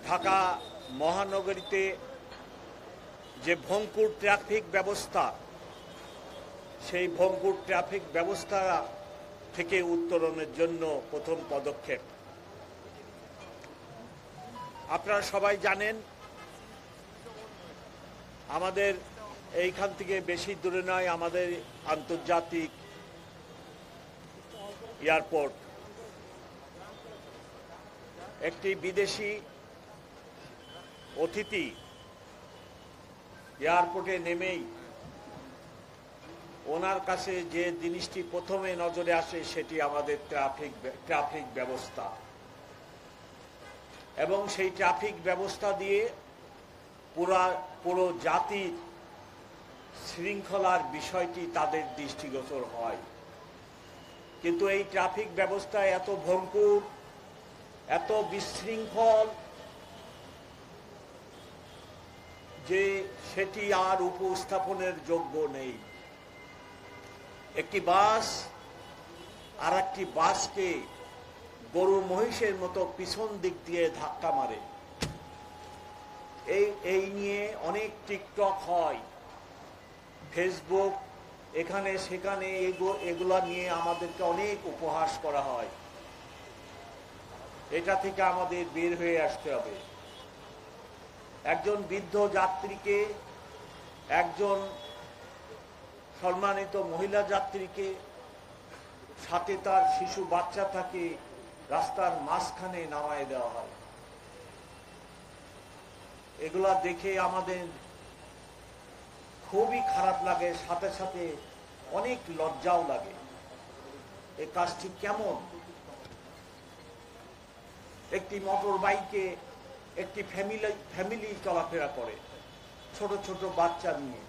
ঢাকা মহানগরীতে যে ভঙ্গুর ট্রাফিক ব্যবস্থা, সেই ভঙ্গুর ট্রাফিক ব্যবস্থা থেকে উত্তরণের জন্য প্রথম পদক্ষেপ। আপনারা সবাই জানেন, আমাদের এইখান থেকে বেশি দূরে নয় আমাদের আন্তর্জাতিক এয়ারপোর্ট। একটি বিদেশি অতিথি এয়ারপোর্টে নেমেই ওনার কাছে যে জিনিসটি প্রথমে নজরে আসে সেটি আমাদের ট্রাফিক ব্যবস্থা, এবং সেই ট্রাফিক ব্যবস্থা দিয়ে পুরো জাতির শৃঙ্খলার বিষয়টি তাদের দৃষ্টিগোচর হয়। কিন্তু এই ট্রাফিক ব্যবস্থা এত ভঙ্গুর, এত বিশৃঙ্খল যে সেটি আর উপস্থাপনের যোগ্য নেই। একটি বাস আর একটি বাসকে গরু মহিষের মতো পিছন দিক দিয়ে ধাক্কা মারে। এই নিয়ে অনেক টিকটক হয়, ফেসবুক, এখানে সেখানে এগুলা নিয়ে আমাদেরকে অনেক উপহাস করা হয়। এটা থেকে আমাদের বের হয়ে আসতে হবে। একজন বৃদ্ধ যাত্রীকে, একজন সম্মানিত মহিলা যাত্রীকে, সাথে তার শিশু বাচ্চা থাকে, রাস্তার মাঝখানে নামায় দেওয়া হয়। এগুলা দেখে আমাদের খুবই খারাপ লাগে, সাথে সাথে অনেক লজ্জাও লাগে। এই কাজটি কেমন? একটি মোটর বাইকে একটি ফ্যামিলি চলাফেরা করে, ছোট ছোট বাচ্চা নিয়ে।